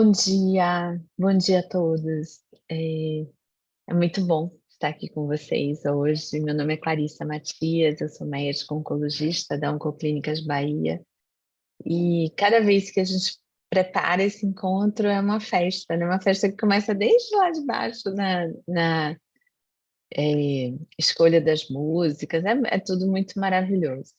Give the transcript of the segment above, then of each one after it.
Bom dia a todos. É muito bom estar aqui com vocês hoje. Meu nome é Clarissa Matias, eu sou médico oncologista da Oncoclínicas Bahia. E cada vez que a gente prepara esse encontro é uma festa, né? Uma festa que começa desde lá de baixo, escolha das músicas, é tudo muito maravilhoso.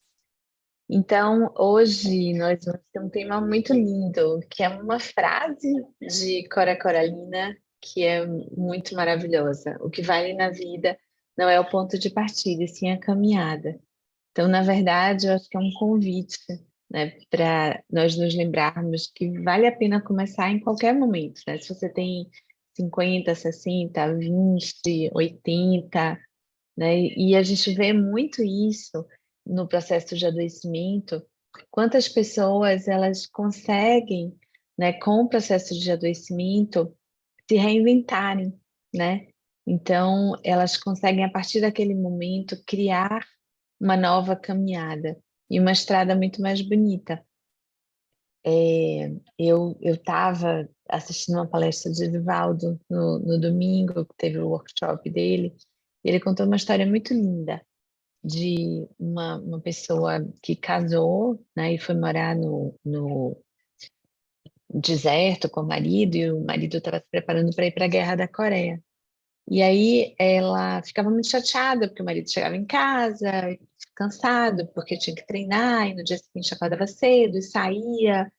Então, hoje nós vamos ter um tema muito lindo, que é uma frase de Cora Coralina, que é muito maravilhosa. O que vale na vida não é o ponto de partida, e sim a caminhada. Então, na verdade, eu acho que é um convite, né, para nós nos lembrarmos que vale a pena começar em qualquer momento, né? Se você tem 50, 60, 20, 80, né? E a gente vê muito isso no processo de adoecimento, quantas pessoas elas conseguem, né, com o processo de adoecimento, se reinventarem, né? Então, elas conseguem, a partir daquele momento, criar uma nova caminhada e uma estrada muito mais bonita. Eu estava assistindo uma palestra de Divaldo no domingo, que teve o workshop dele, e ele contou uma história muito linda de uma pessoa que casou, né, e foi morar no deserto com o marido, e o marido estava se preparando para ir para a Guerra da Coreia. E aí ela ficava muito chateada, porque o marido chegava em casa, cansado, porque tinha que treinar, e no dia seguinte acordava cedo e saía.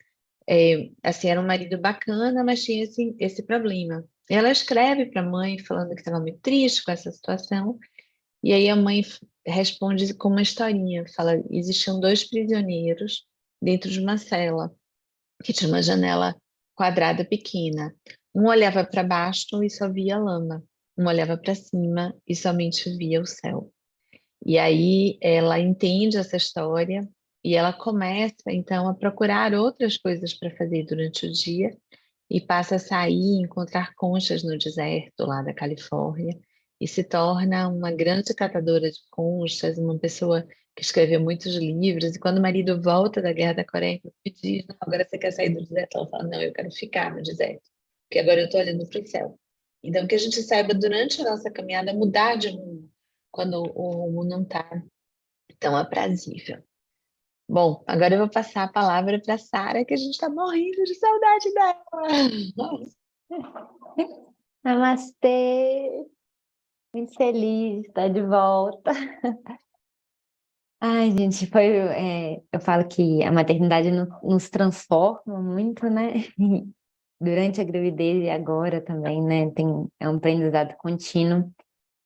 Assim, era um marido bacana, mas tinha esse problema. E ela escreve para a mãe falando que estava muito triste com essa situação, e aí a mãe responde com uma historinha, fala, existiam dois prisioneiros dentro de uma cela, que tinha uma janela quadrada pequena. Um olhava para baixo e só via lama, um olhava para cima e somente via o céu. E aí ela entende essa história e ela começa então a procurar outras coisas para fazer durante o dia e passa a sair, encontrar conchas no deserto lá da Califórnia e se torna uma grande catadora de conchas, uma pessoa que escreveu muitos livros. E quando o marido volta da Guerra da Coreia, ele diz: "Não, agora você quer sair do deserto?" Ela fala: "Não, eu quero ficar no deserto, porque agora eu estou olhando para o céu." Então, que a gente saiba durante a nossa caminhada mudar de rumo quando o rumo não está tão aprazível. Bom, agora eu vou passar a palavra para a Sara, que a gente está morrendo de saudade dela. Namastê, muito feliz de estar de volta. Ai, gente, eu falo que a maternidade nos transforma muito, né? Durante a gravidez e agora também, né? É um aprendizado contínuo.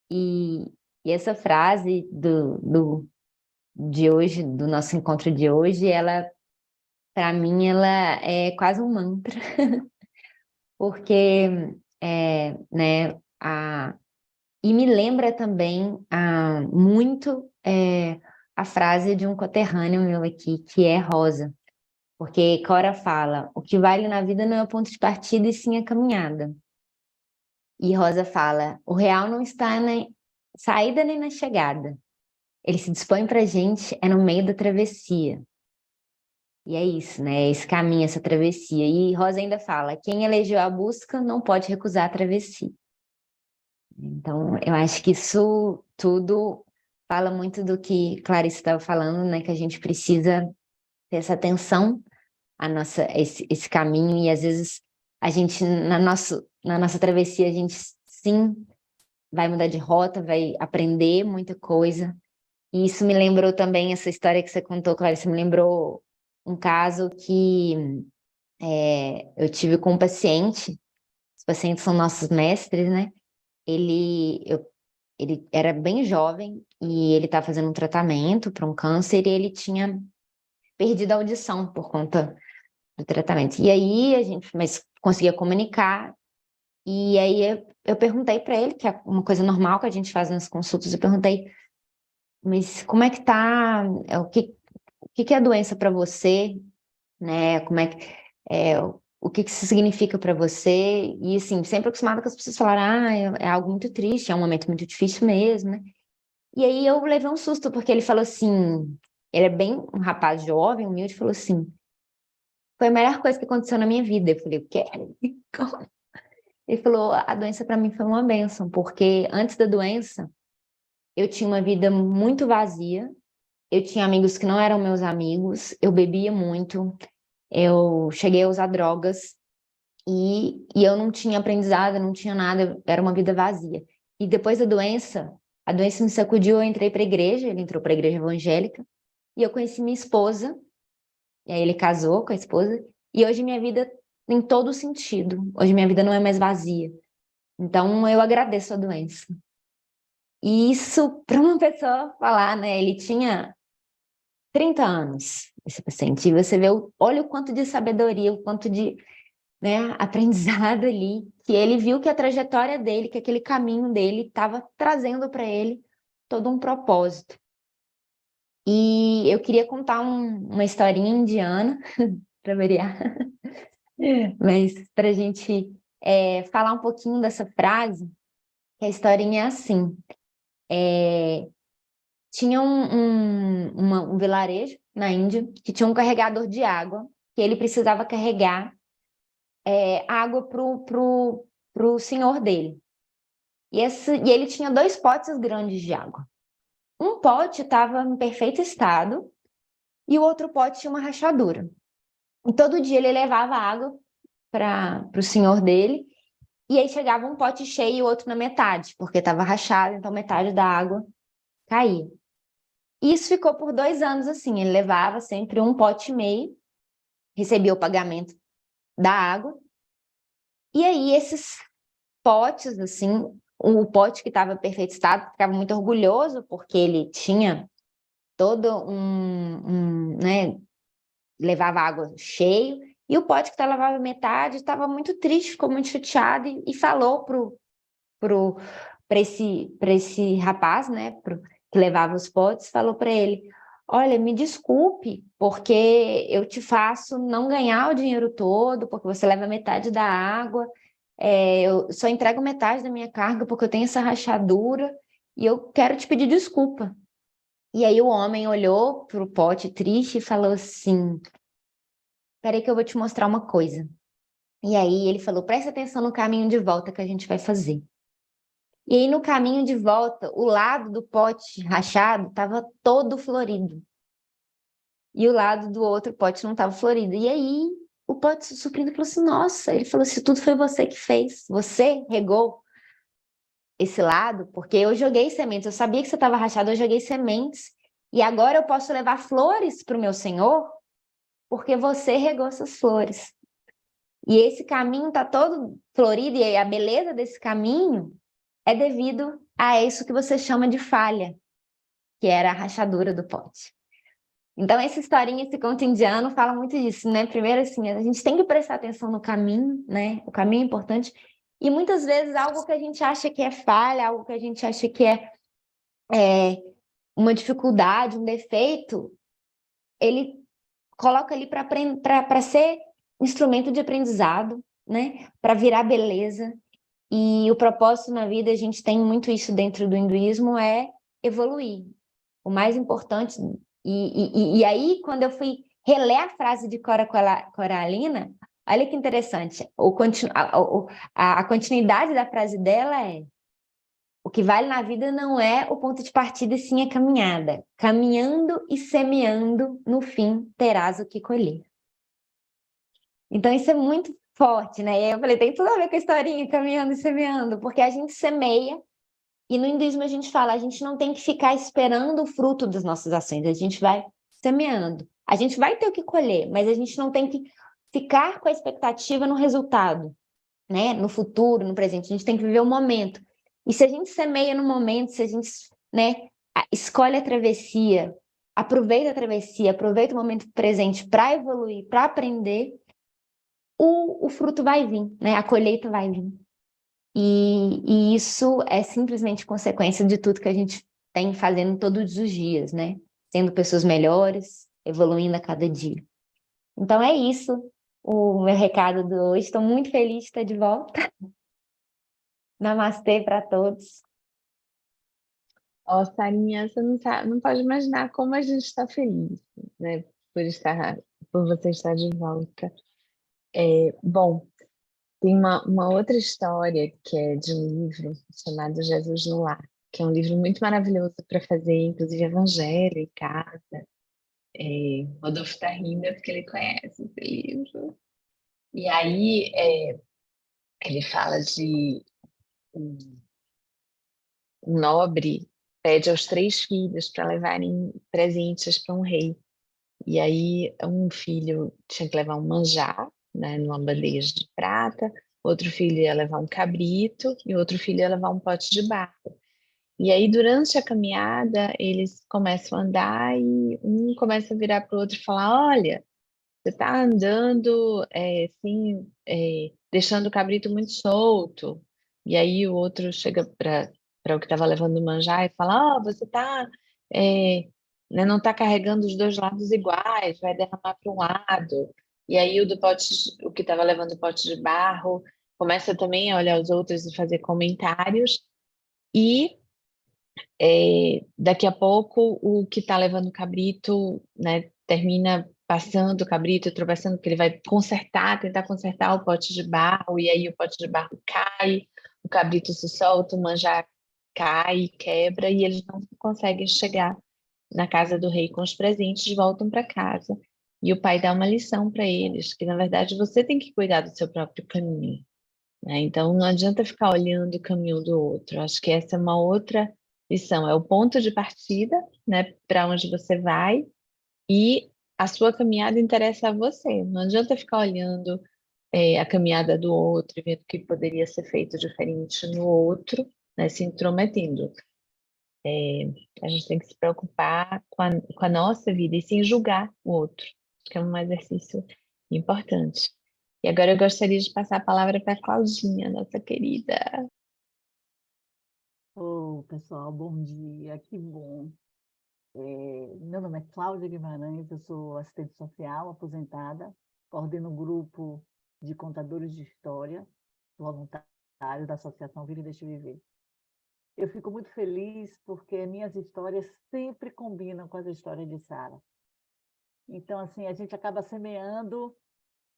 E, e essa frase de hoje, do nosso encontro de hoje, para mim, ela é quase um mantra, porque, né, e me lembra também muito a frase de um conterrâneo meu aqui, que é Rosa. Porque Cora fala, o que vale na vida não é o ponto de partida e sim a caminhada. E Rosa fala, o real não está na saída nem na chegada. Ele se dispõe pra gente, é no meio da travessia. E é isso, né? É esse caminho, essa travessia. E Rosa ainda fala, quem elegeu a busca não pode recusar a travessia. Então, eu acho que isso tudo fala muito do que Clarice estava falando, né? Que a gente precisa ter essa atenção esse caminho, e às vezes a gente, na nossa travessia, a gente sim vai mudar de rota, vai aprender muita coisa. E isso me lembrou também, essa história que você contou, Clarice, me lembrou um caso que eu tive com um paciente. Os pacientes são nossos mestres, né? Ele era bem jovem e ele estava fazendo um tratamento para um câncer e ele tinha perdido a audição por conta do tratamento. E aí mas conseguia comunicar. E aí eu perguntei para ele, que é uma coisa normal que a gente faz nas consultas, eu perguntei, mas como é que tá? O que é a doença para você, né? O que isso significa para você? E assim, sempre acostumada com as pessoas falarem, é algo muito triste, é um momento muito difícil mesmo, né? E aí eu levei um susto, porque ele falou assim, ele é bem um rapaz jovem, humilde, falou assim, foi a melhor coisa que aconteceu na minha vida. Eu falei, o quê? Como? Ele falou, a doença para mim foi uma bênção, porque antes da doença, eu tinha uma vida muito vazia, eu tinha amigos que não eram meus amigos, eu bebia muito, eu cheguei a usar drogas, e eu não tinha aprendizado, não tinha nada, era uma vida vazia. E depois da doença, a doença me sacudiu, eu entrei para a igreja, ele entrou para a igreja evangélica, e eu conheci minha esposa, e aí ele casou com a esposa, e hoje minha vida tem todo sentido. Hoje minha vida não é mais vazia. Então eu agradeço a doença. E isso, para uma pessoa falar, né? Ele tinha 30 anos, esse paciente, e você vê, olha o quanto de sabedoria, o quanto de, né, aprendizado ali, que ele viu que a trajetória dele, que aquele caminho dele estava trazendo para ele todo um propósito. E eu queria contar uma historinha indiana, para variar, mas para a gente falar um pouquinho dessa frase, que a historinha é assim. Tinha um vilarejo na Índia que tinha um carregador de água, que ele precisava carregar água pro senhor dele. E ele tinha 2 potes grandes de água. Um pote estava em perfeito estado e o outro pote tinha uma rachadura. E todo dia ele levava água para o senhor dele, e aí chegava um pote cheio e o outro na metade, porque estava rachado, então metade da água caía. E isso ficou por 2 anos assim, ele levava sempre um pote e meio, recebia o pagamento da água, e aí esses potes, assim, o pote que estava em perfeito estado ficava muito orgulhoso, porque ele tinha todo né, levava água cheio, e o pote que levava metade estava muito triste, ficou muito chateado, e falou para esse rapaz, né, que levava os potes, falou para ele, olha, me desculpe, porque eu te faço não ganhar o dinheiro todo, porque você leva metade da água, eu só entrego metade da minha carga porque eu tenho essa rachadura, e eu quero te pedir desculpa. E aí o homem olhou para o pote triste e falou assim, peraí que eu vou te mostrar uma coisa. E aí ele falou, presta atenção no caminho de volta que a gente vai fazer. E aí no caminho de volta, o lado do pote rachado estava todo florido. E o lado do outro pote não estava florido. E aí o pote se surpreendeu e falou assim, nossa, ele falou, se tudo foi você que fez, você regou esse lado, porque eu joguei sementes, eu sabia que você estava rachado, eu joguei sementes, e agora eu posso levar flores para o meu senhor, porque você regou essas flores. E esse caminho está todo florido, e a beleza desse caminho é devido a isso que você chama de falha, que era a rachadura do pote. Então, essa historinha, esse conto indiano fala muito disso, né? Primeiro, assim, a gente tem que prestar atenção no caminho, né? O caminho é importante. E muitas vezes algo que a gente acha que é falha, algo que a gente acha que é uma dificuldade, um defeito, ele coloca ali para ser instrumento de aprendizado, né? Para virar beleza. E o propósito na vida, a gente tem muito isso dentro do hinduísmo, é evoluir. O mais importante. E aí, quando eu fui reler a frase de Cora Coralina, olha que interessante. A continuidade da frase dela é: o que vale na vida não é o ponto de partida, e sim a caminhada. Caminhando e semeando, no fim terás o que colher. Então, isso é muito forte, né? E aí eu falei, tem tudo a ver com a historinha, caminhando e semeando, porque a gente semeia, e no hinduísmo a gente fala, a gente não tem que ficar esperando o fruto das nossas ações, a gente vai semeando. A gente vai ter o que colher, mas a gente não tem que ficar com a expectativa no resultado, né? No futuro, no presente, a gente tem que viver o momento. E se a gente semeia no momento, se a gente, né, escolhe a travessia, aproveita o momento presente para evoluir, para aprender, o fruto vai vir, né? A colheita vai vir. E isso é simplesmente consequência de tudo que a gente tem fazendo todos os dias, né? Sendo pessoas melhores, evoluindo a cada dia. Então é isso, o meu recado de hoje. Estou muito feliz de estar de volta. Namastê para todos. Ó, Sarinha, você não pode imaginar como a gente está feliz, né? Por estar, por você estar de volta. Bom, tem uma outra história que é de um livro chamado Jesus no Lar, que é um livro muito maravilhoso para fazer, inclusive evangelho em casa. Rodolfo está rindo porque ele conhece esse livro. E aí ele fala de um um nobre pede aos 3 filhos para levarem presentes para um rei. E aí um filho tinha que levar um manjar, né, numa bandeja de prata, outro filho ia levar um cabrito e outro filho ia levar um pote de barro. E aí, durante a caminhada, eles começam a andar e um começa a virar para o outro e falar: Olha, você está andando assim, deixando o cabrito muito solto. E aí o outro chega para o que estava levando o manjar e fala: Você está, né, não está carregando os dois lados iguais, vai derramar para um lado. E aí o que estava levando o pote de barro começa também a olhar os outros e fazer comentários. E daqui a pouco o que está levando o cabrito, né, termina passando o cabrito, tropeçando, porque ele vai tentar consertar o pote de barro, e aí o pote de barro cai, o cabrito se solta, o manjar cai, quebra, e eles não conseguem chegar na casa do rei com os presentes, voltam para casa. E o pai dá uma lição para eles, que na verdade você tem que cuidar do seu próprio caminho, né? Então não adianta ficar olhando o caminho do outro. Acho que essa é uma outra lição, é o ponto de partida, né, para onde você vai, e a sua caminhada interessa a você. Não adianta ficar olhando a caminhada do outro e vendo o que poderia ser feito diferente no outro, né, se intrometendo. A gente tem que se preocupar com a nossa vida e sem julgar o outro. Acho que é um exercício importante. E agora eu gostaria de passar a palavra para a Claudinha, nossa querida. Pessoal, bom dia, que bom. Meu nome é Cláudia Guimarães, eu sou assistente social aposentada, coordeno um grupo de contadores de história, voluntário da Associação Vira e Deixa Viver. Eu fico muito feliz porque minhas histórias sempre combinam com as histórias de Sara. Então, assim, a gente acaba semeando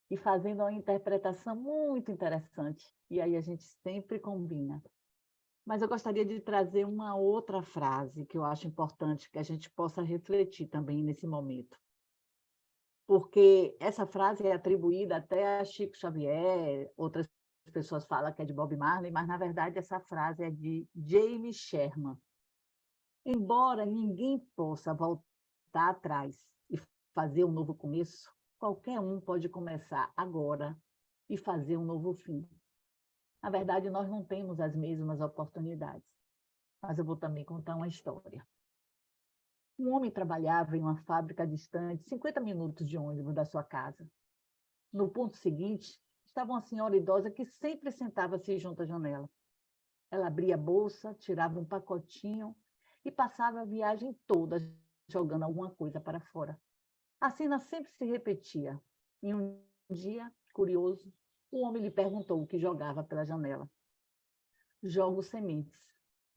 e fazendo uma interpretação muito interessante, e aí a gente sempre combina. Mas eu gostaria de trazer uma outra frase que eu acho importante que a gente possa refletir também nesse momento. Porque essa frase é atribuída até a Chico Xavier, outras pessoas falam que é de Bob Marley, mas na verdade essa frase é de James Sherman. Embora ninguém possa voltar atrás e fazer um novo começo, qualquer um pode começar agora e fazer um novo fim. Na verdade, nós não temos as mesmas oportunidades. Mas eu vou também contar uma história. Um homem trabalhava em uma fábrica distante, 50 minutos de ônibus da sua casa. No ponto seguinte, estava uma senhora idosa que sempre sentava-se junto à janela. Ela abria a bolsa, tirava um pacotinho e passava a viagem toda jogando alguma coisa para fora. A cena sempre se repetia. E um dia, curioso, o homem lhe perguntou o que jogava pela janela. Jogo sementes,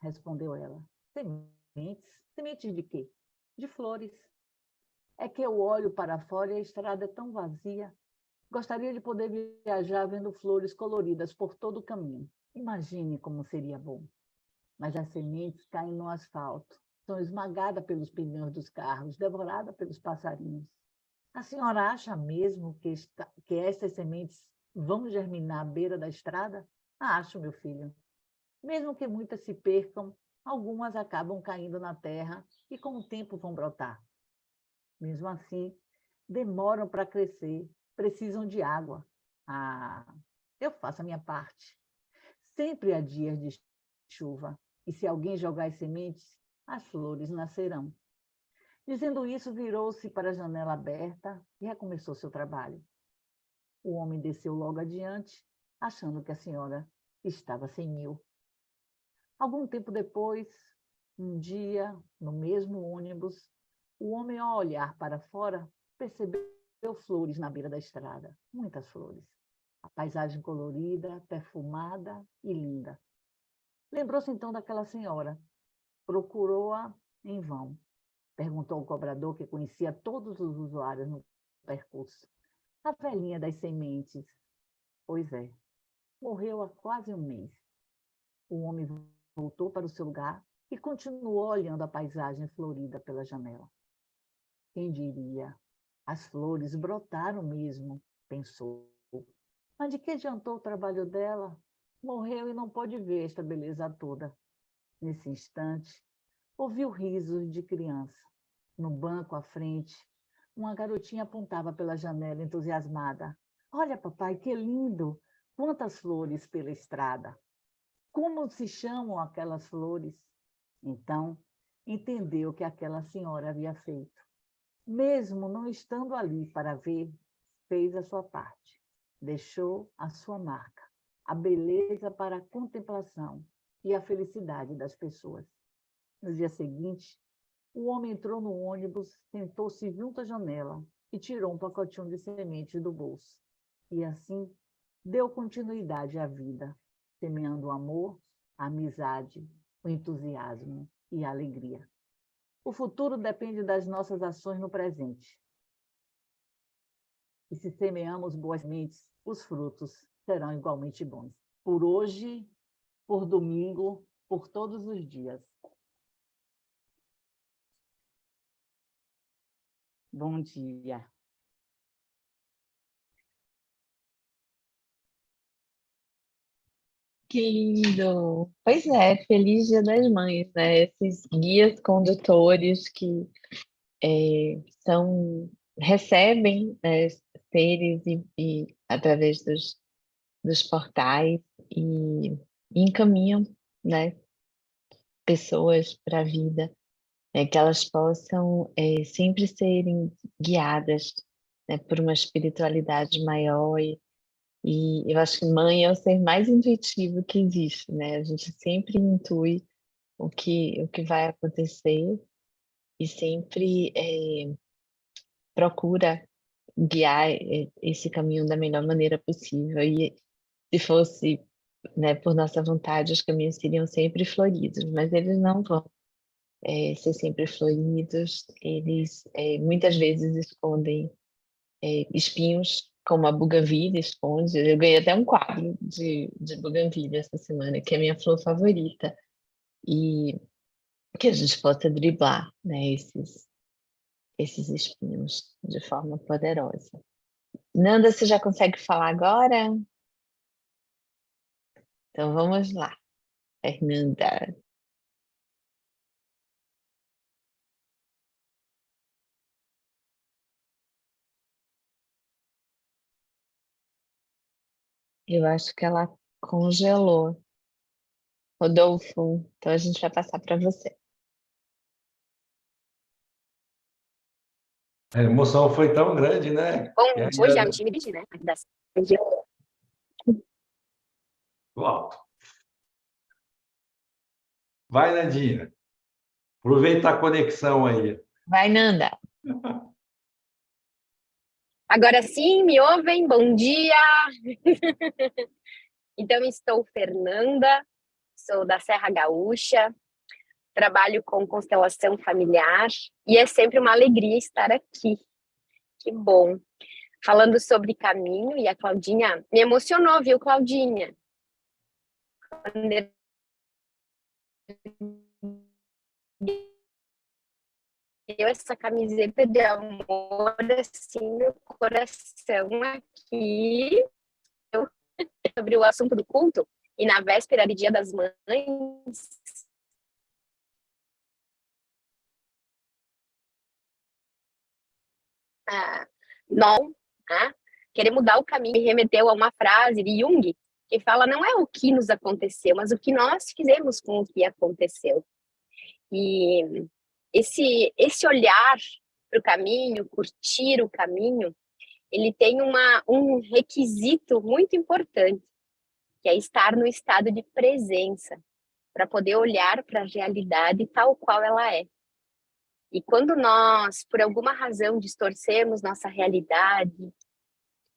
respondeu ela. Sementes? Sementes de quê? De flores. É que eu olho para fora e a estrada é tão vazia. Gostaria de poder viajar vendo flores coloridas por todo o caminho. Imagine como seria bom. Mas as sementes caem no asfalto, são esmagadas pelos pneus dos carros, devoradas pelos passarinhos. A senhora acha mesmo que estas sementes vão germinar à beira da estrada? Acho, meu filho. Mesmo que muitas se percam, algumas acabam caindo na terra e com o tempo vão brotar. Mesmo assim, demoram para crescer, precisam de água. Eu faço a minha parte. Sempre há dias de chuva, e se alguém jogar as sementes, as flores nascerão. Dizendo isso, virou-se para a janela aberta e recomeçou seu trabalho. O homem desceu logo adiante, achando que a senhora estava sem mil. Algum tempo depois, um dia, no mesmo ônibus, o homem, ao olhar para fora, percebeu flores na beira da estrada, muitas flores. A paisagem colorida, perfumada e linda. Lembrou-se então daquela senhora. Procurou-a em vão. Perguntou ao cobrador, que conhecia todos os usuários no percurso. A velhinha das sementes, pois é, morreu há quase um mês. O homem voltou para o seu lugar e continuou olhando a paisagem florida pela janela. Quem diria? As flores brotaram mesmo, pensou. Mas de que adiantou o trabalho dela? Morreu e não pôde ver esta beleza toda. Nesse instante, ouviu risos de criança. No banco à frente, uma garotinha apontava pela janela entusiasmada. Olha, papai, que lindo! Quantas flores pela estrada! Como se chamam aquelas flores? Então, entendeu o que aquela senhora havia feito. Mesmo não estando ali para ver, fez a sua parte. Deixou a sua marca, a beleza para a contemplação e a felicidade das pessoas. No dia seguinte, o homem entrou no ônibus, sentou-se junto à janela e tirou um pacotinho de sementes do bolso. E assim, deu continuidade à vida, semeando o amor, a amizade, o entusiasmo e a alegria. O futuro depende das nossas ações no presente. E se semeamos boas sementes, os frutos serão igualmente bons. Por hoje, por domingo, por todos os dias. Bom dia. Que lindo! Pois é, feliz Dia das Mães, né? Esses guias condutores que recebem, né, seres e através dos portais e encaminham, né, pessoas para a vida, né, que elas possam sempre serem guiadas, né, por uma espiritualidade maior e eu acho que mãe é o ser mais intuitivo que existe, né? A gente sempre intui o que vai acontecer e sempre procura guiar esse caminho da melhor maneira possível. E se fosse, né, por nossa vontade, os caminhos seriam sempre floridos, mas eles não vão ser sempre floridos. Eles muitas vezes escondem espinhos, como a buganvília esconde. Eu ganhei até um quadro de buganvília essa semana, que é a minha flor favorita. E que a gente possa driblar, né, esses espinhos de forma poderosa. Nanda, você já consegue falar agora? Então vamos lá, Fernanda. Eu acho que ela congelou. Rodolfo, então a gente vai passar para você. A emoção foi tão grande, né? Bom dia, me dirigi, né? Alto. Vai, Nadinha. Aproveita a conexão aí. Vai, Nanda. Agora sim, me ouvem? Bom dia! Então, estou Fernanda, sou da Serra Gaúcha, trabalho com constelação familiar e é sempre uma alegria estar aqui. Que bom! Falando sobre caminho, e a Claudinha me emocionou, viu, Claudinha? Quando eu essa camiseta de amor assim no coração aqui, eu sobre o assunto do culto e na véspera de Dia das Mães não, né? Querer mudar o caminho me remeteu a uma frase de Jung que fala não é o que nos aconteceu, mas o que nós fizemos com o que aconteceu. E esse olhar para o caminho, curtir o caminho, ele tem um requisito muito importante, que é estar no estado de presença, para poder olhar para a realidade tal qual ela é. E quando nós, por alguma razão, distorcemos nossa realidade,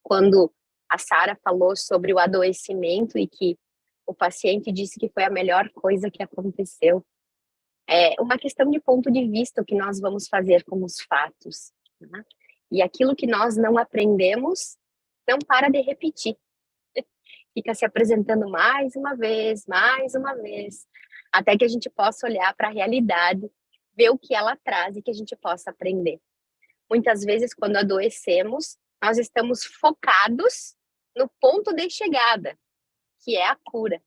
quando a Sara falou sobre o adoecimento e que o paciente disse que foi a melhor coisa que aconteceu, é uma questão de ponto de vista o que nós vamos fazer com os fatos, né? E aquilo que nós não aprendemos não para de repetir. Fica se apresentando mais uma vez, até que a gente possa olhar para a realidade, ver o que ela traz e que a gente possa aprender. Muitas vezes, quando adoecemos, nós estamos focados no ponto de chegada, que é a cura.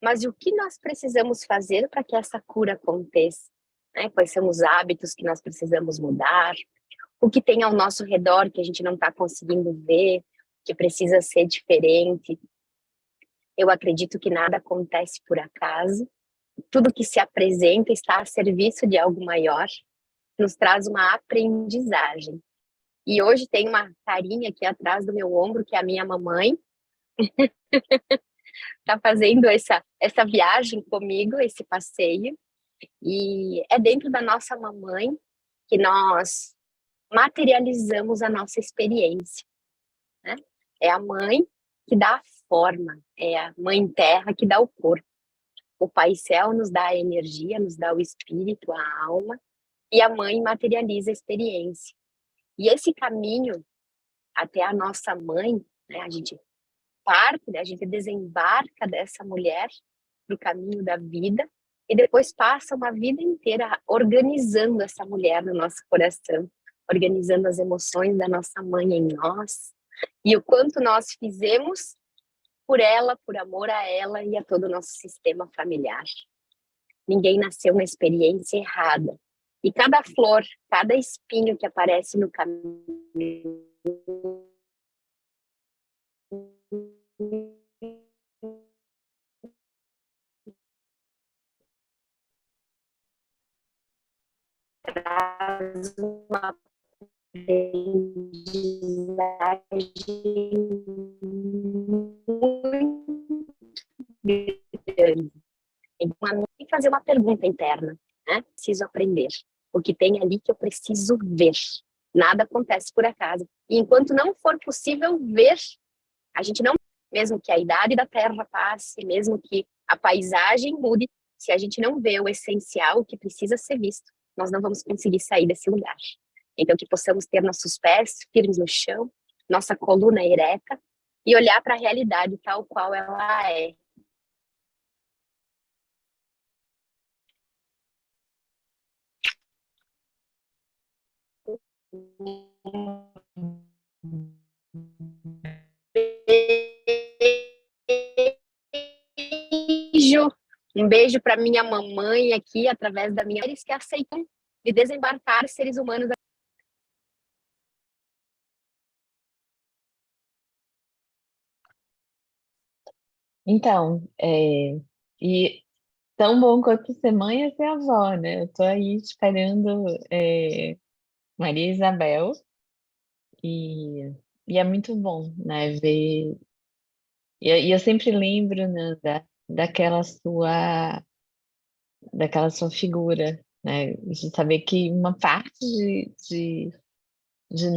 Mas o que nós precisamos fazer para que essa cura aconteça? Né? Quais são os hábitos que nós precisamos mudar? O que tem ao nosso redor que a gente não está conseguindo ver, que precisa ser diferente? Eu acredito que nada acontece por acaso. Tudo que se apresenta está a serviço de algo maior, nos traz uma aprendizagem. E hoje tem uma carinha aqui atrás do meu ombro, que é a minha mamãe, está fazendo essa viagem comigo, esse passeio, e é dentro da nossa mamãe que nós materializamos a nossa experiência, né? É a mãe que dá a forma, é a mãe terra que dá o corpo. O Pai Céu nos dá a energia, nos dá o espírito, a alma, e a mãe materializa a experiência. E esse caminho até a nossa mãe, né, a gente parte, a gente desembarca dessa mulher no caminho da vida e depois passa uma vida inteira organizando essa mulher no nosso coração, organizando as emoções da nossa mãe em nós e o quanto nós fizemos por ela, por amor a ela e a todo o nosso sistema familiar. Ninguém nasceu na experiência errada. E cada flor, cada espinho que aparece no caminho traz uma aprendizagem muito grande. Então, e fazer uma pergunta interna, né? Preciso aprender. O que tem ali que eu preciso ver. Nada acontece por acaso. E enquanto não for possível ver, a gente não, mesmo que a idade da Terra passe, mesmo que a paisagem mude, se a gente não vê o essencial, o que precisa ser visto, nós não vamos conseguir sair desse lugar. Então, que possamos ter nossos pés firmes no chão, nossa coluna ereta e olhar para a realidade tal qual ela é. Um beijo para minha mamãe aqui, através da minha... Eles que aceitam de desembarcar seres humanos. Então, e tão bom quanto ser mãe é ser avó, né? Eu tô aí esperando Maria Isabel e é muito bom, né? Ver... E eu sempre lembro, né, daquela sua figura, né? De saber que uma parte de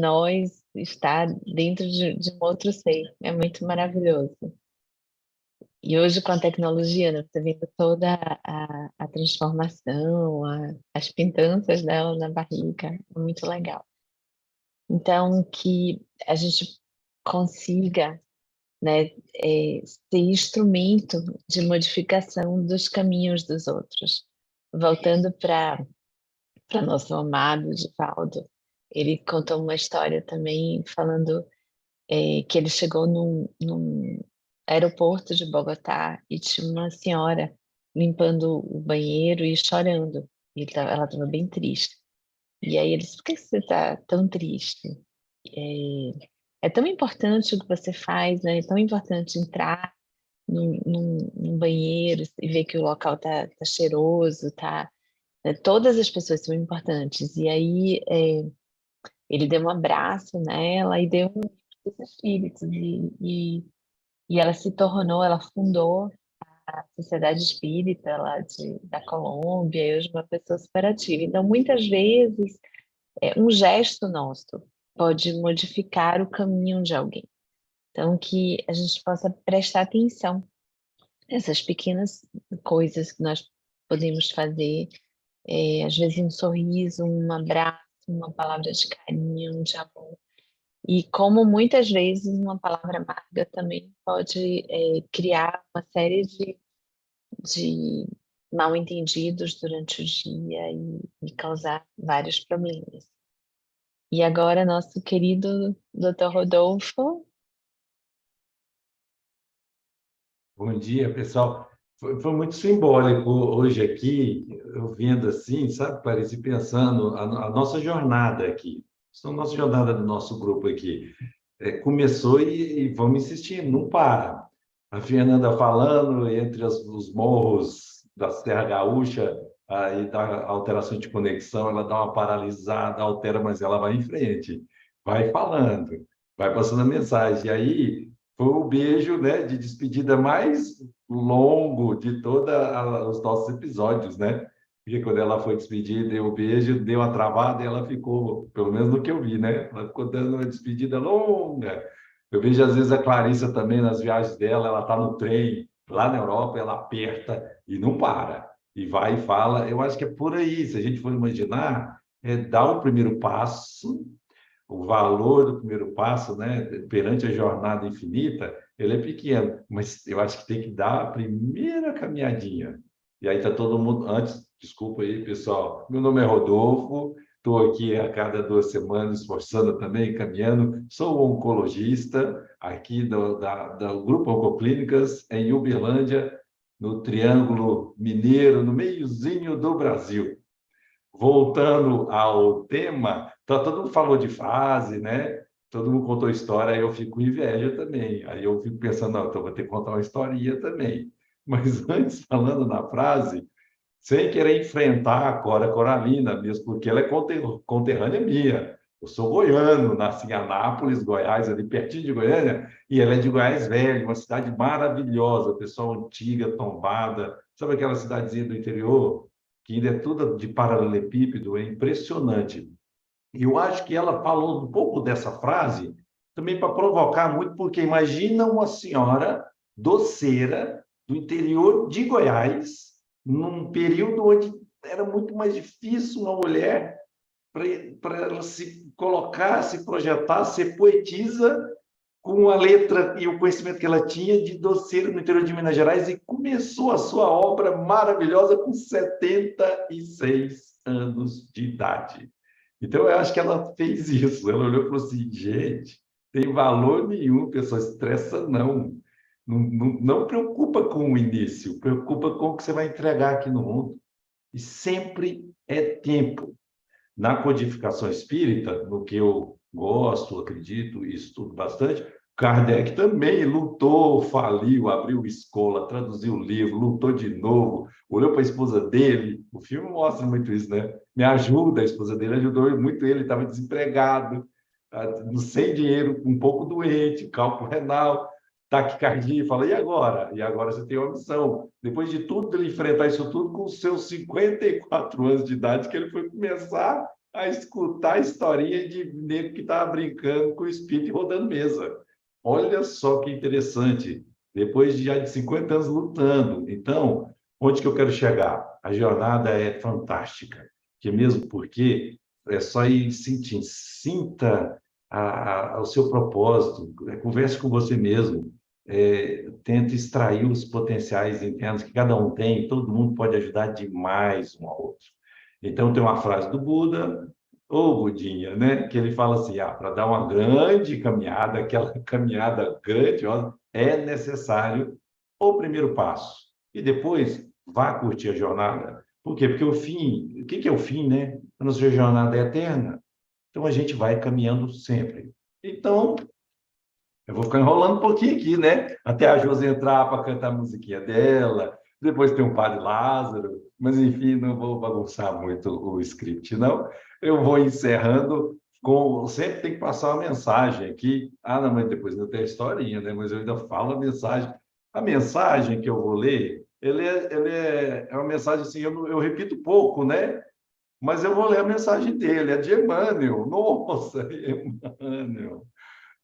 nós está dentro de um outro ser. É muito maravilhoso. E hoje, com a tecnologia, né, você vendo toda a transformação, as pintanças dela na barriga, é muito legal. Então, que a gente consiga, né, ser instrumento de modificação dos caminhos dos outros. Voltando para nosso amado Divaldo, ele contou uma história também falando que ele chegou num aeroporto de Bogotá e tinha uma senhora limpando o banheiro e chorando. E ela estava bem triste. E aí ele disse, por que você está tão triste? É tão importante o que você faz, né? É tão importante entrar num banheiro e ver que o local tá cheiroso, né? Todas as pessoas são importantes. E aí ele deu um abraço nela e deu um espírito e ela se tornou, ela fundou a Sociedade Espírita lá da Colômbia e hoje é uma pessoa super ativa. Então, muitas vezes, um gesto nosso pode modificar o caminho de alguém. Então, que a gente possa prestar atenção nessas pequenas coisas que nós podemos fazer, às vezes um sorriso, um abraço, uma palavra de carinho, de amor. E como muitas vezes uma palavra amarga também pode criar uma série de mal-entendidos durante o dia e causar vários problemas. E agora, nosso querido Dr. Rodolfo. Bom dia, pessoal. Foi muito simbólico hoje aqui, eu vendo assim, sabe, Clarice, e pensando a nossa jornada aqui. A nossa jornada do nosso grupo aqui. Começou e vamos insistir, não para. A Fernanda falando entre os morros da Serra Gaúcha, aí da alteração de conexão, ela dá uma paralisada, altera, mas ela vai em frente, vai falando, vai passando a mensagem. E aí foi o beijo, né, de despedida mais longo de todos os nossos episódios, né? Porque quando ela foi despedida, deu o beijo, deu uma travada e ela ficou, pelo menos no que eu vi, né? Ela ficou dando uma despedida longa. Eu vejo, às vezes, a Clarissa também, nas viagens dela, ela está no trem, lá na Europa, ela aperta e não para. E vai e fala. Eu acho que é por aí. Se a gente for imaginar, dar o primeiro passo, o valor do primeiro passo, né, perante a jornada infinita, ele é pequeno, mas eu acho que tem que dar a primeira caminhadinha. E aí está todo mundo, antes, desculpa aí, pessoal, meu nome é Rodolfo, estou aqui a cada 2 semanas esforçando também, caminhando, sou oncologista aqui do Grupo Oncoclínicas, em Uberlândia, no Triângulo Mineiro, no meiozinho do Brasil. Voltando ao tema, todo mundo falou de fase, né? Todo mundo contou história, aí eu fico com inveja também. Aí eu fico pensando, não, então vou ter que contar uma historinha também. Mas antes, falando na frase, sem querer enfrentar a Cora Coralina, mesmo porque ela é conterrânea minha. Eu sou goiano, nasci em Anápolis, Goiás, ali pertinho de Goiânia, e ela é de Goiás Velho, uma cidade maravilhosa, pessoal antiga, tombada. Sabe aquela cidadezinha do interior? Que ainda é tudo de paralelepípedo, é impressionante. E eu acho que ela falou um pouco dessa frase também para provocar muito, porque imagina uma senhora doceira do interior de Goiás, num período onde era muito mais difícil uma mulher para ela se colocar, se projetar, ser poetisa com a letra e o conhecimento que ela tinha de doceira no interior de Minas Gerais e começou a sua obra maravilhosa com 76 anos de idade. Então, eu acho que ela fez isso. Ela olhou e falou assim, gente, tem valor nenhum, pessoal, estressa não. Não preocupa com o início, preocupa com o que você vai entregar aqui no mundo. E sempre é tempo. Na codificação espírita, no que eu gosto, acredito e estudo bastante, Kardec também lutou, faliu, abriu escola, traduziu o livro, lutou de novo, olhou para a esposa dele. O filme mostra muito isso, né? Me ajuda, a esposa dele ajudou muito ele estava desempregado, sem dinheiro, um pouco doente, cálculo renal, taquicardia, fala, e agora? E agora você tem uma missão. Depois de tudo, ele enfrentar isso tudo com os seus 54 anos de idade, que ele foi começar a escutar a historinha de nego que estava brincando com o espírito e rodando mesa. Olha só que interessante. Depois de já de 50 anos lutando. Então, onde que eu quero chegar? A jornada é fantástica. Que mesmo porque é só ir sentindo, sinta o seu propósito, converse com você mesmo, tenta extrair os potenciais internos que cada um tem, todo mundo pode ajudar demais um ao outro. Então, tem uma frase do Buda, ou Budinha, né? Que ele fala assim, para dar uma grande caminhada, aquela caminhada grandiosa, é necessário o primeiro passo. E depois, vá curtir a jornada. Por quê? Porque o fim, o que é o fim, né? A nossa jornada é eterna. Então, a gente vai caminhando sempre. Então, eu vou ficar enrolando um pouquinho aqui, né? Até a Josi entrar para cantar a musiquinha dela. Depois tem o Padre Lázaro. Mas, enfim, não vou bagunçar muito o script, não. Eu vou encerrando com... Sempre tem que passar uma mensagem aqui. Não, mas depois ainda tem a historinha, né? Mas eu ainda falo a mensagem. A mensagem que eu vou ler, ele é uma mensagem assim, eu repito pouco, né? Mas eu vou ler a mensagem dele. É de Emmanuel. Nossa, Emmanuel.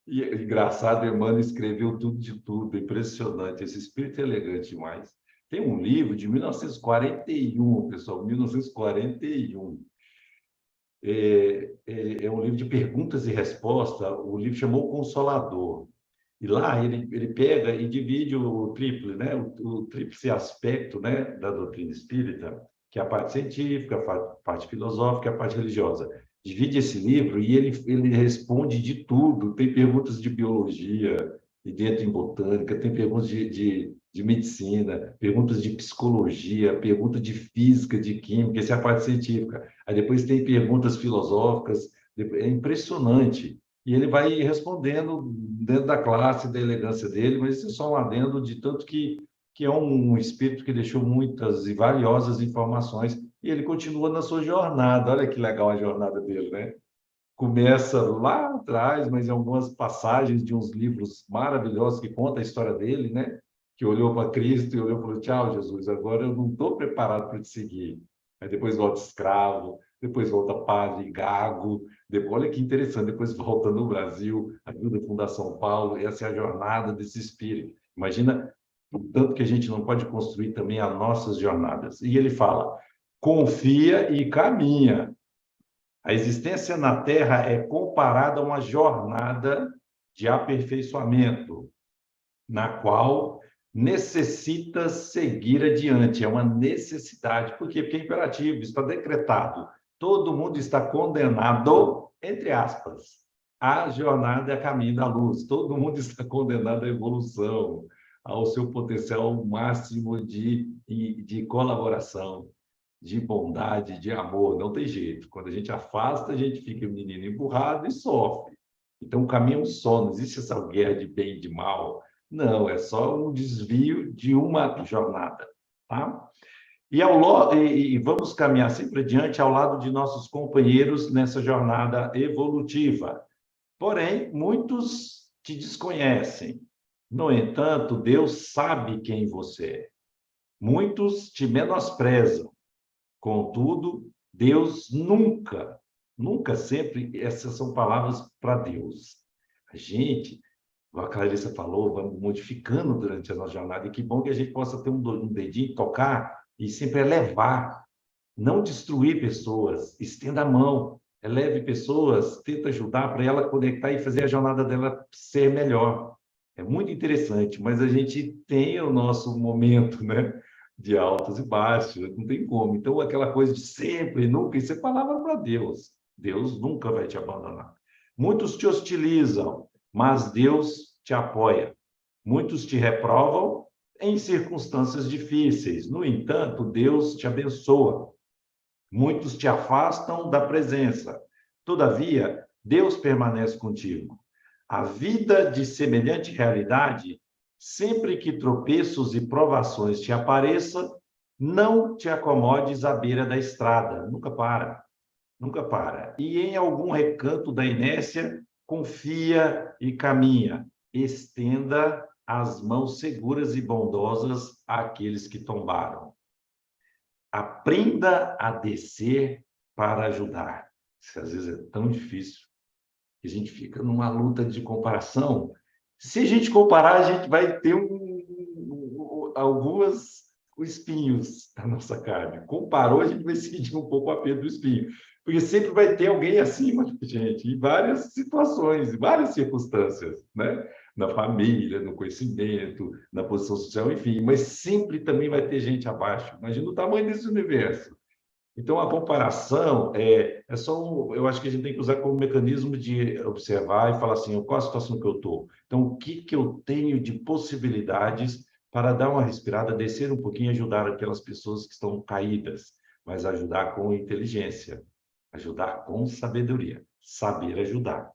E engraçado, Emmanuel escreveu tudo de tudo, impressionante. Esse espírito é elegante demais. Tem um livro de 1941, pessoal, 1941. é um livro de perguntas e respostas. O livro chamou O Consolador. E lá ele pega e divide o tríplice, né? O tríplice aspecto, né, da doutrina espírita, que é a parte científica, a parte filosófica e a parte religiosa. Divide esse livro e ele responde de tudo. Tem perguntas de biologia, e dentro em botânica, tem perguntas de medicina, perguntas de psicologia, perguntas de física, de química, essa é a parte científica. Aí depois tem perguntas filosóficas, é impressionante. E ele vai respondendo dentro da classe, da elegância dele, mas isso é só um adendo de tanto que é um espírito que deixou muitas e valiosas informações, e ele continua na sua jornada. Olha que legal a jornada dele, né? Começa lá atrás, mas em algumas passagens de uns livros maravilhosos que contam a história dele, né? Que olhou para Cristo e olhou e falou: tchau, Jesus, agora eu não estou preparado para te seguir. Aí depois volta escravo, depois volta padre, gago, depois, olha que interessante, depois volta no Brasil, ajuda a Fundação São Paulo, essa é a jornada desse espírito. Imagina o tanto que a gente não pode construir também as nossas jornadas. E ele fala: confia e caminha. A existência na Terra é comparada a uma jornada de aperfeiçoamento, na qual necessita seguir adiante. É uma necessidade. Por quê? Porque é imperativo, está decretado. Todo mundo está condenado, entre aspas, à jornada e a caminho da luz. Todo mundo está condenado à evolução, ao seu potencial máximo de colaboração, de bondade, de amor. Não tem jeito. Quando a gente afasta, a gente fica o menino emburrado e sofre. Então, o caminho é um só. Não existe essa guerra de bem e de mal. Não, é só um desvio de uma jornada, tá? E vamos caminhar sempre adiante ao lado de nossos companheiros nessa jornada evolutiva. Porém, muitos te desconhecem. No entanto, Deus sabe quem você é. Muitos te menosprezam. Contudo, Deus nunca, sempre, essas são palavras para Deus. A gente, como a Clarissa falou, vamos modificando durante a nossa jornada, e que bom que a gente possa ter um dedinho, tocar e sempre elevar, não destruir pessoas, estenda a mão, eleve pessoas, tenta ajudar para ela conectar e fazer a jornada dela ser melhor. É muito interessante, mas a gente tem o nosso momento, né, de altos e baixos, não tem como. Então, aquela coisa de sempre, nunca, isso é palavra para Deus. Deus nunca vai te abandonar. Muitos te hostilizam, mas Deus te apoia. Muitos te reprovam em circunstâncias difíceis. No entanto, Deus te abençoa. Muitos te afastam da presença. Todavia, Deus permanece contigo. A vida de semelhante realidade, sempre que tropeços e provações te apareçam, não te acomodes à beira da estrada. Nunca para. Nunca para. E em algum recanto da inércia, confia e caminha. Estenda as mãos seguras e bondosas àqueles que tombaram. Aprenda a descer para ajudar. Isso às vezes é tão difícil que a gente fica numa luta de comparação. Se a gente comparar, a gente vai ter alguns espinhos na nossa carne. Comparou, a gente vai sentir um pouco a perda do espinho. Porque sempre vai ter alguém acima da gente, em várias situações, em várias circunstâncias, né? Na família, no conhecimento, na posição social, enfim. Mas sempre também vai ter gente abaixo. Imagina o tamanho desse universo. Então, a comparação é só eu acho que a gente tem que usar como mecanismo de observar e falar assim, qual a situação que eu estou? Então, o que eu tenho de possibilidades para dar uma respirada, descer um pouquinho e ajudar aquelas pessoas que estão caídas, mas ajudar com inteligência, ajudar com sabedoria, saber ajudar.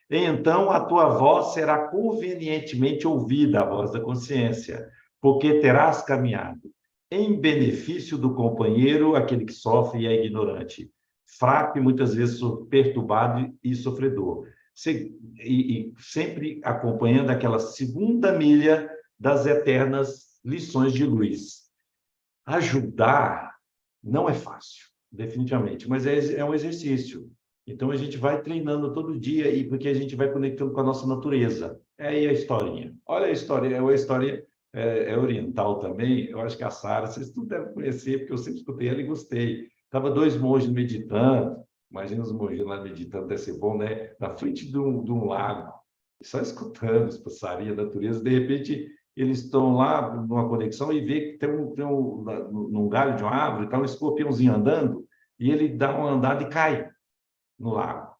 Então, a tua voz será convenientemente ouvida, a voz da consciência, porque terás caminhado em benefício do companheiro, aquele que sofre e é ignorante, fraco e muitas vezes perturbado e sofredor, e sempre acompanhando aquela segunda milha das eternas lições de luz. Ajudar não é fácil, definitivamente, mas é um exercício. Então, a gente vai treinando todo dia, e porque a gente vai conectando com a nossa natureza. É aí a historinha. Olha a história, é oriental também. Eu acho que a Sara, vocês tudo devem conhecer, porque eu sempre escutei ela e gostei. Estava dois monges meditando, Imagina os monges lá meditando, deve ser bom, né? Na frente de um lago, só escutando os passarinhos, a natureza. De repente, eles estão lá numa conexão e vê que num galho de uma árvore, está um escorpiãozinho andando, e ele dá uma andada e cai no lago.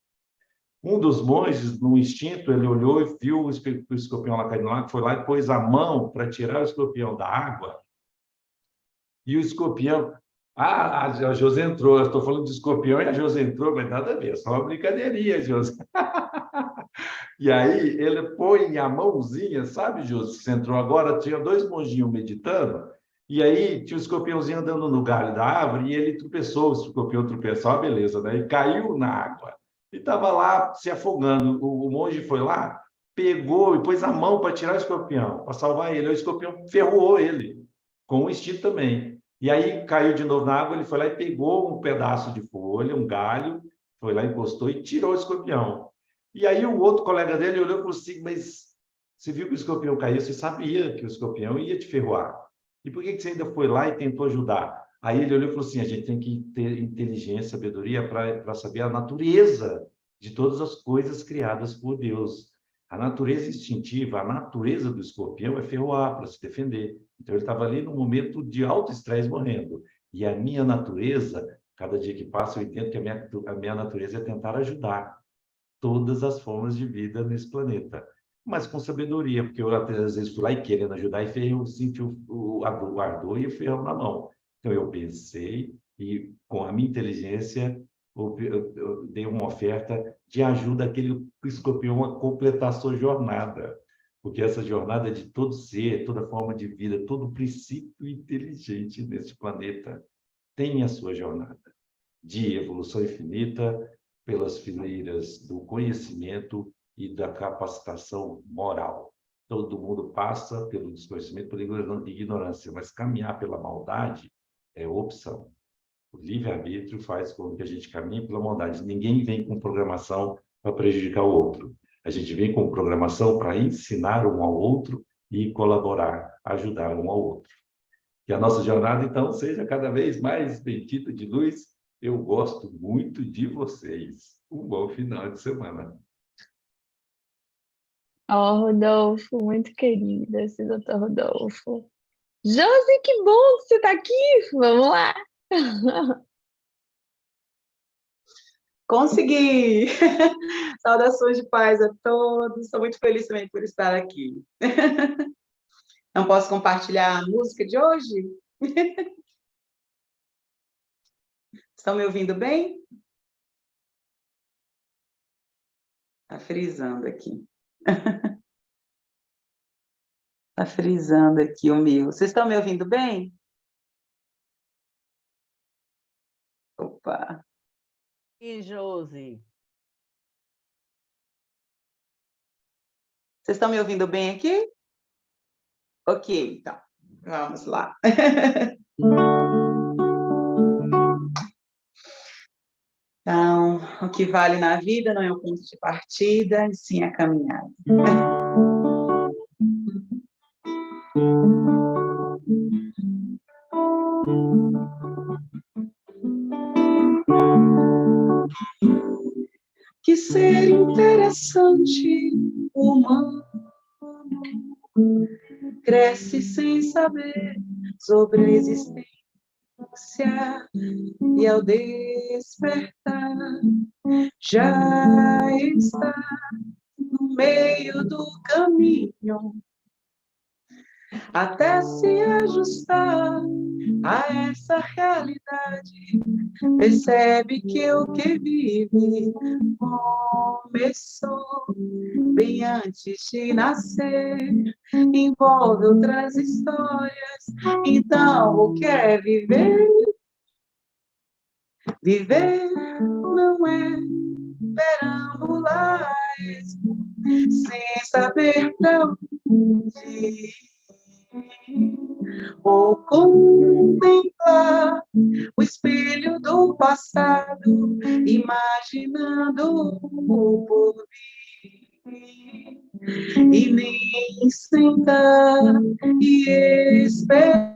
Um dos monges, no instinto, ele olhou e viu o escorpião lá caindo no lago, foi lá e pôs a mão para tirar o escorpião da água. E o escorpião... a José entrou, eu estou falando de escorpião e a José entrou, mas nada a ver, só uma brincadeirinha, José. E aí ele põe a mãozinha, sabe, José, você entrou agora, tinha 2 monjinhos meditando, e aí tinha o escorpiãozinho andando no galho da árvore, e ele tropeçou, o escorpião tropeçou, beleza, né? E caiu na água. E estava lá se afogando. O monge foi lá, pegou e pôs a mão para tirar o escorpião, para salvar ele. O escorpião ferrou ele, com o instinto também. E aí caiu de novo na água, ele foi lá e pegou um pedaço de folha, um galho, foi lá, encostou e tirou o escorpião. E aí o outro colega dele olhou e falou assim, mas você viu que o escorpião caiu, você sabia que o escorpião ia te ferroar. E por que você ainda foi lá e tentou ajudar? Aí ele olhou e falou assim, a gente tem que ter inteligência, sabedoria para saber a natureza de todas as coisas criadas por Deus. A natureza instintiva, a natureza do escorpião é ferroar para se defender. Então, ele estava ali num momento de alto estresse morrendo. E a minha natureza, cada dia que passa, eu entendo que a minha natureza é tentar ajudar todas as formas de vida nesse planeta. Mas com sabedoria, porque eu às vezes fui lá e querendo ajudar e ferro, senti o ardor e o ferro na mão. Então, eu pensei e, com a minha inteligência, eu dei uma oferta de ajuda àquele escorpião a completar a sua jornada. Porque essa jornada é de todo ser, toda forma de vida, todo princípio inteligente nesse planeta tem a sua jornada de evolução infinita pelas fileiras do conhecimento e da capacitação moral. Todo mundo passa pelo desconhecimento, pela ignorância, mas caminhar pela maldade é opção. O livre-arbítrio faz com que a gente caminhe pela maldade. Ninguém vem com programação para prejudicar o outro. A gente vem com programação para ensinar um ao outro e colaborar, ajudar um ao outro. Que a nossa jornada, então, seja cada vez mais bendita de luz. Eu gosto muito de vocês. Um bom final de semana. Rodolfo, muito querido esse doutor Rodolfo. Josi, que bom que você está aqui. Vamos lá. Consegui! Saudações de paz a todos. Estou muito feliz também por estar aqui. Não posso compartilhar a música de hoje? Estão me ouvindo bem? Está frisando aqui. Está frisando aqui o meu. Vocês estão me ouvindo bem? Opa! E Josi? Vocês estão me ouvindo bem aqui? Ok, então. Vamos lá. Então, o que vale na vida não é o ponto de partida, e sim a caminhada. Que ser interessante, humano, cresce sem saber sobre a existência, e ao despertar já está no meio do caminho, até se ajustar a essa realidade, percebe que o que vive começou bem antes de nascer, envolve outras histórias, então o que é viver? Viver não é perambular sem saber pra onde ir, ou contemplar o espelho do passado, imaginando o porvir, e nem sentar e esperar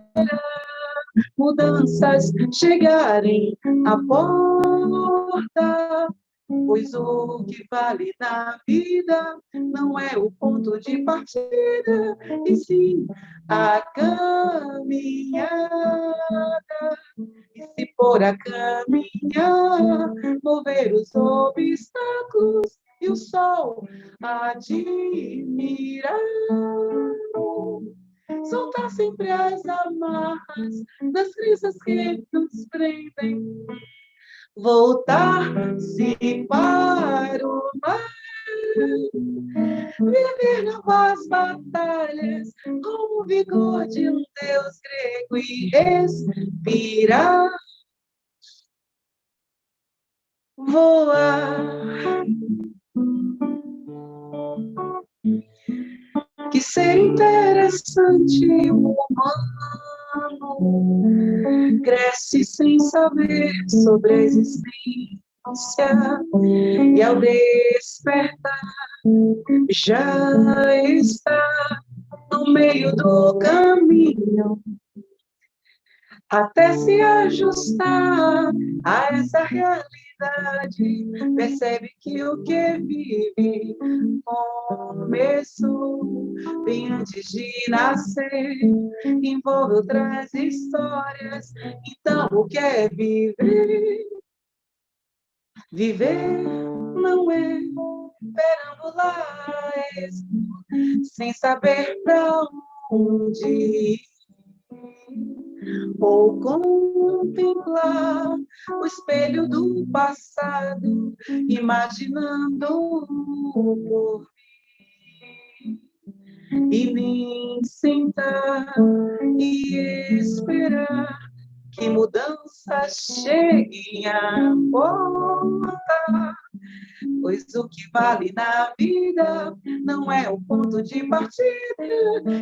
mudanças chegarem após importa, pois o que vale na vida não é o ponto de partida, e sim a caminhada. E se for a caminhar, mover os obstáculos e o sol admirar. Soltar sempre as amarras das crisas que nos prendem, voltar-se para o mar, viver novas batalhas com o vigor de um Deus grego e respirar, voar. Que ser interessante o humano cresce sem saber sobre a existência, e ao despertar já está no meio do caminho, até se ajustar a essa realidade. Percebe que o que vive começou bem antes de nascer, envolve outras histórias. Então, o que é viver? Viver não é perambular sem saber para onde ir, ou contemplar o espelho do passado, imaginando o porvir, e nem sentar e esperar que mudanças cheguem à porta, pois o que vale na vida não é o ponto de partida,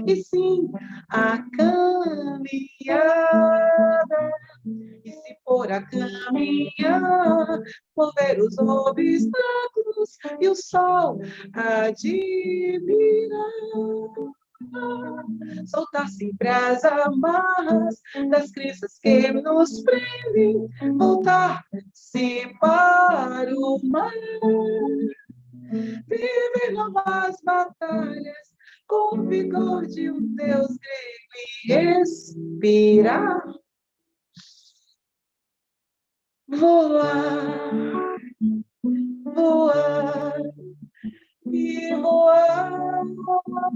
e sim a caminhada. E se for a caminhar, mover os obstáculos e o sol admirar, soltar sempre as amarras das crenças que nos prendem, voltar-se para o mar, viver novas batalhas com o vigor de um Deus grego e respirar, voar, voar e voar, voar.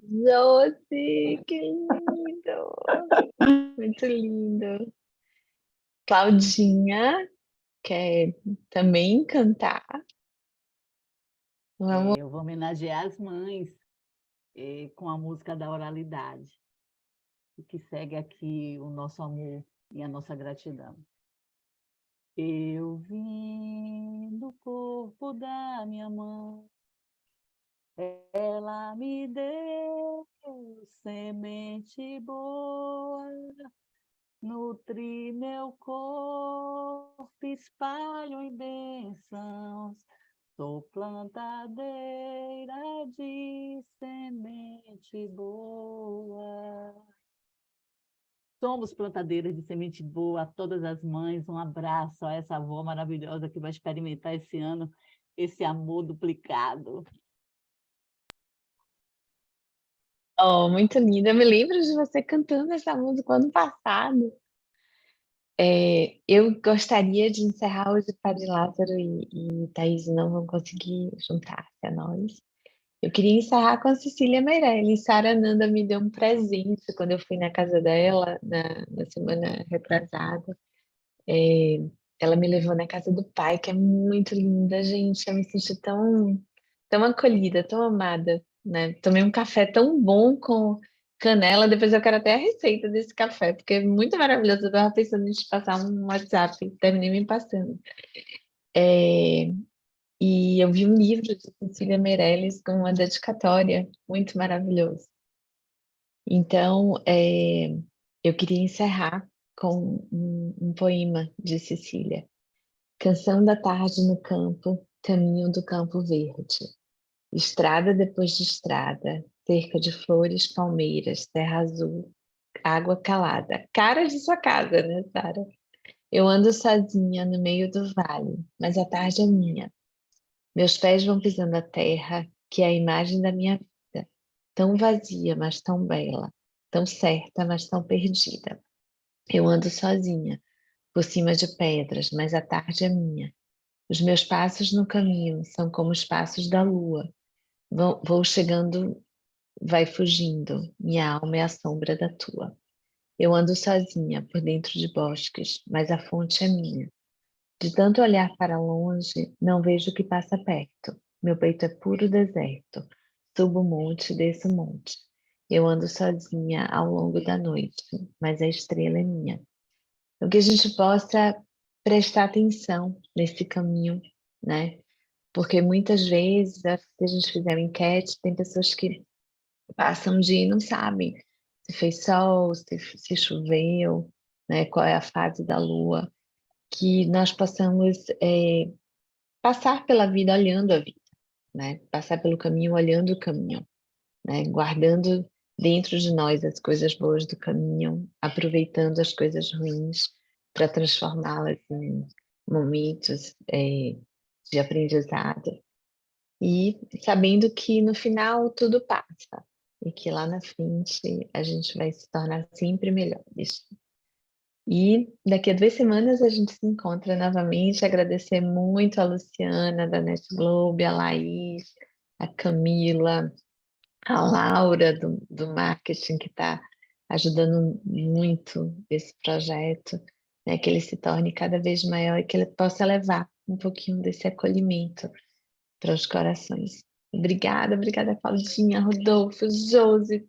Josi, que lindo! Muito lindo. Claudinha, quer também cantar? Vamos. Eu vou homenagear as mães com a música da oralidade, que segue aqui o nosso amor e a nossa gratidão. Eu vim do corpo da minha mãe, ela me deu semente boa, nutri meu corpo, espalho em bênçãos, sou plantadeira de semente boa. Somos plantadeiras de semente boa a todas as mães. Um abraço a essa avó maravilhosa que vai experimentar esse ano esse amor duplicado. Oh, muito linda. Eu me lembro de você cantando essa música ano passado. Eu gostaria de encerrar hoje. Padre Lázaro e Thaís não vão conseguir juntar-se a nós. Eu queria encerrar com a Cecília Meirelles. Sara Nanda me deu um presente quando eu fui na casa dela na semana retrasada. Ela me levou na casa do pai, que é muito linda, gente. Eu me senti tão acolhida, tão amada, né? Tomei um café tão bom com canela. Depois eu quero até a receita desse café, porque é muito maravilhoso. Eu estava pensando em te passar um WhatsApp, terminei me passando. E eu vi um livro de Cecília Meirelles com uma dedicatória muito maravilhoso. Então, eu queria encerrar com um poema de Cecília. Canção da tarde no campo, caminho do campo verde. Estrada depois de estrada, cerca de flores, palmeiras, terra azul, água calada. Cara de sua casa, né, Sara? Eu ando sozinha no meio do vale, mas a tarde é minha. Meus pés vão pisando a terra, que é a imagem da minha vida. Tão vazia, mas tão bela. Tão certa, mas tão perdida. Eu ando sozinha, por cima de pedras, mas a tarde é minha. Os meus passos no caminho são como os passos da lua. Vou chegando, vai fugindo. Minha alma é a sombra da tua. Eu ando sozinha por dentro de bosques, mas a fonte é minha. De tanto olhar para longe, não vejo o que passa perto. Meu peito é puro deserto. Subo o monte, desço o monte. Eu ando sozinha ao longo da noite, mas a estrela é minha. Então, que a gente possa prestar atenção nesse caminho, né? Porque muitas vezes, se a gente fizer uma enquete, tem pessoas que passam um dia e não sabem se fez sol, se choveu, né? Qual é a fase da lua. Que nós possamos passar pela vida olhando a vida, né? Passar pelo caminho olhando o caminho, né? Guardando dentro de nós as coisas boas do caminho, aproveitando as coisas ruins para transformá-las em momentos de aprendizado e sabendo que no final tudo passa e que lá na frente a gente vai se tornar sempre melhores. E daqui a 2 semanas a gente se encontra novamente. Agradecer muito a Luciana da Net Globe, a Laís, a Camila, a Laura do marketing que está ajudando muito esse projeto, né, que ele se torne cada vez maior e que ele possa levar um pouquinho desse acolhimento para os corações. Obrigada, Claudinha, Rodolfo, Josi.